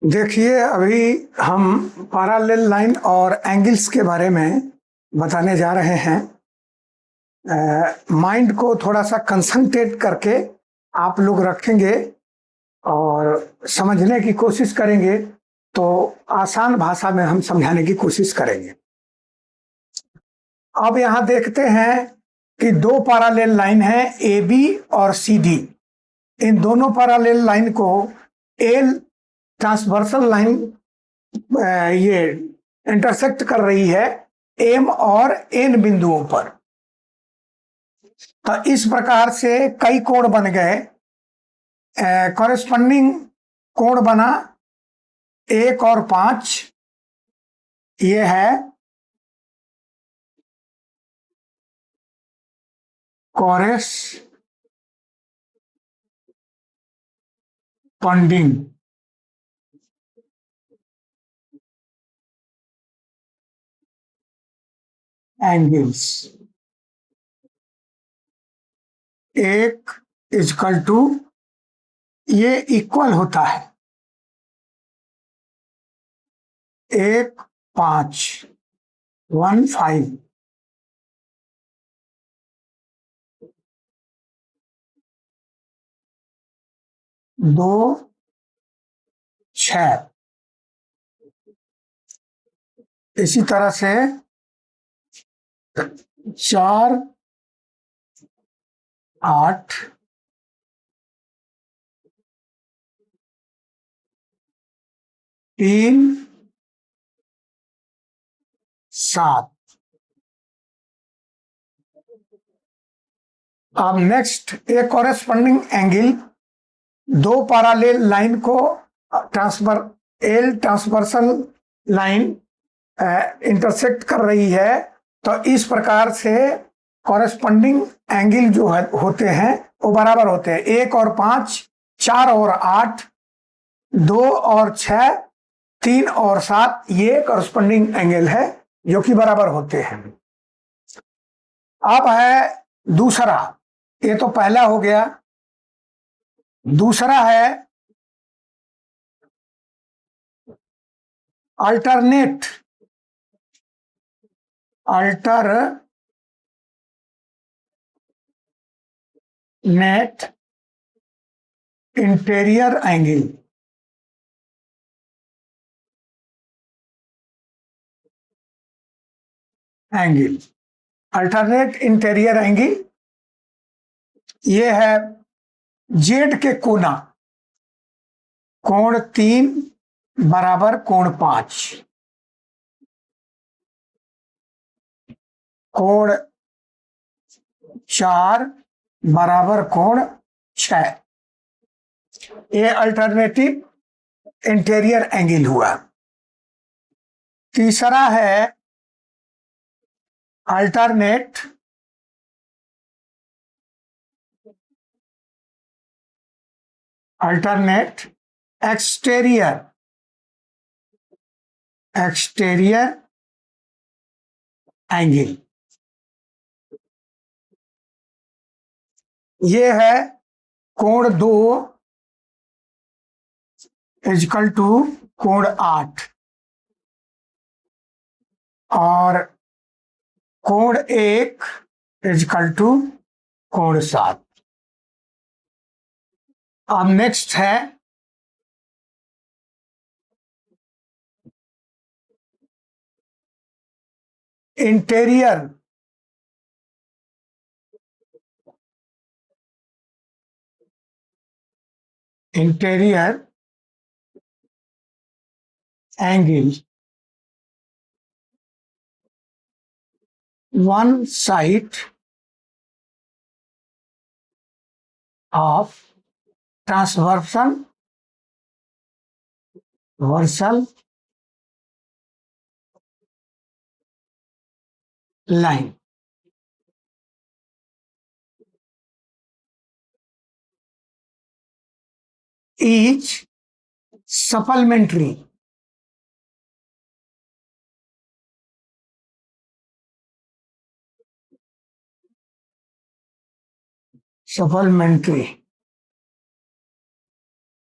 देखिए, अभी हम पैरेलल लाइन और एंगल्स के बारे में बताने जा रहे हैं। माइंड को थोड़ा सा कंसंट्रेट करके आप लोग रखेंगे और समझने की कोशिश करेंगे तो आसान भाषा में हम समझाने की कोशिश करेंगे। अब यहाँ देखते हैं कि दो पैरेलल लाइन है ए बी और सी डी। इन दोनों पैरेलल लाइन को एल ट्रांसवर्सल लाइन ये इंटरसेक्ट कर रही है एम और एन बिंदुओं पर। तो इस प्रकार से कई कोण बन गए। कॉरेस्पॉन्डिंग कोण बना 1 और 5। ये है कॉरेस्पॉन्डिंग एंगल्स। 1 इजकल टू ये इक्वल होता है 1 5 1 5। 2 6। इसी तरह से 4 8 3 7। अब नेक्स्ट एक कॉरेस्पॉन्डिंग एंगल दो पैरेलल लाइन को ट्रांसवर्सल लाइन इंटरसेक्ट कर रही है। तो इस प्रकार से कॉरेस्पॉन्डिंग एंगल जो है होते हैं वो बराबर होते हैं 1 और 5, 4 और 8, 2 और 6, 3 और 7। ये कॉरेस्पॉन्डिंग एंगल है जो कि बराबर होते हैं। अब है दूसरा, ये तो पहला हो गया। दूसरा है alternate interior angle. Alternate interior angle ये है जेड के कोना कोण 3 बराबर कोण 5, कोण 4 बराबर कोण 6। ये अल्टरनेटिव इंटीरियर एंगल हुआ। तीसरा है अल्टरनेट एक्सटीरियर एंगल। ये है कोण 2 इजकल टू कोण 8 और कोण 1 इजकल टू कोण 7। अब नेक्स्ट है interior angle. One side of transversal line. Is supplementary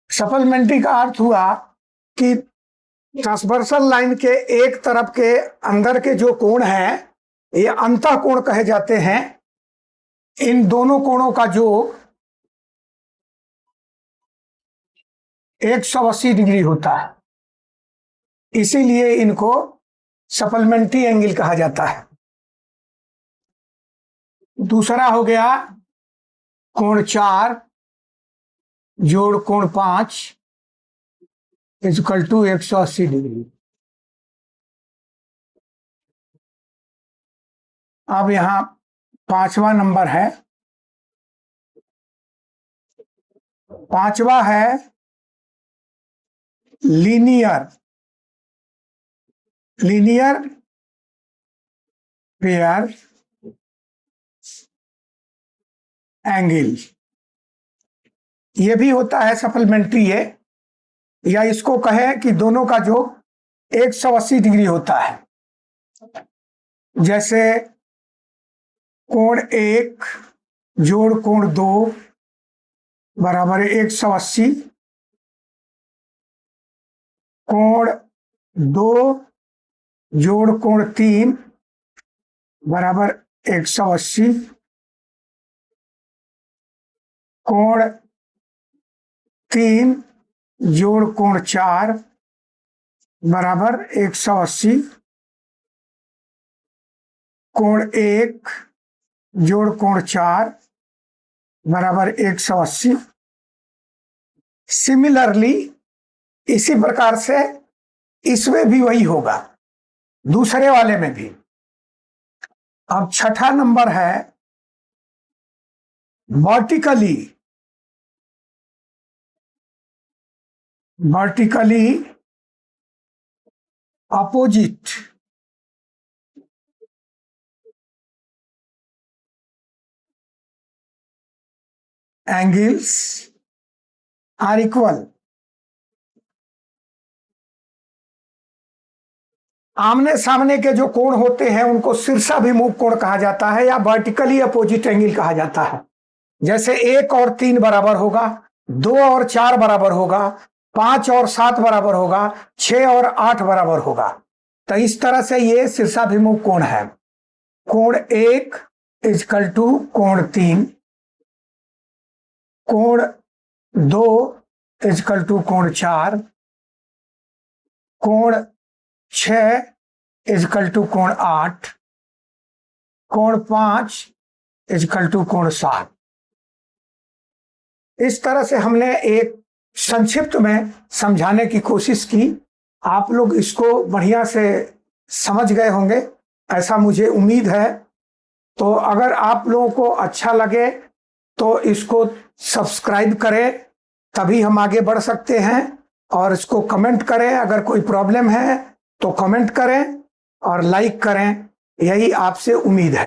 supplementary का अर्थ हुआ कि ट्रांसवर्सल लाइन के एक तरफ के अंदर के जो कोण हैं ये अंतः कोण कहे जाते हैं। इन दोनों कोणों का योग 180 डिग्री होता है, इसीलिए इनको सप्लीमेंट्री एंगल कहा जाता है। दूसरा हो गया कोण 4 जोड़ कोण 5 इक्वल टू 180 डिग्री। अब यहां 5वां नंबर है। 5वां है लीनियर पेयर एंगल। ये भी होता है सप्लीमेंट्री है, या इसको कहे कि दोनों का योग 180 डिग्री होता है। जैसे कोण 1 जोड़ कोण 2 बराबर 180, कोण 2 जोड़ कोण 3 बराबर 180, कोण 3 जोड़ कोण 4 बराबर 180, कोण 1 जोड़ कोण 4 बराबर 180। सिमिलरली इसी प्रकार से इसमें भी वही होगा, दूसरे वाले में भी। अब 6ठा नंबर है vertically opposite angles are equal. आमने सामने के जो कोण होते हैं उनको शीर्षाभिमुख कोण कहा जाता है या वर्टिकली अपोजिट एंगल कहा जाता है। जैसे 1 और 3 बराबर होगा, 2 और 4 बराबर होगा, 5 और 7 बराबर होगा, 6 और 8 बराबर होगा। तो इस तरह से ये शीर्षाभिमुख कोण है। कोण 1 इक्वल टू कोण 3, कोण 2 इक्वल टू कोण 4, कोण 6 इक्वल टू कोण 8, कोण 5 इक्वल टू कोण 7। इस तरह से हमने एक संक्षिप्त में समझाने की कोशिश की। आप लोग इसको बढ़िया से समझ गए होंगे, ऐसा मुझे उम्मीद है। तो अगर आप लोगों को अच्छा लगे तो इसको सब्सक्राइब करें, तभी हम आगे बढ़ सकते हैं। और इसको कमेंट करें, अगर कोई प्रॉब्लम है तो कमेंट करें और लाइक करें, यही आपसे उम्मीद है।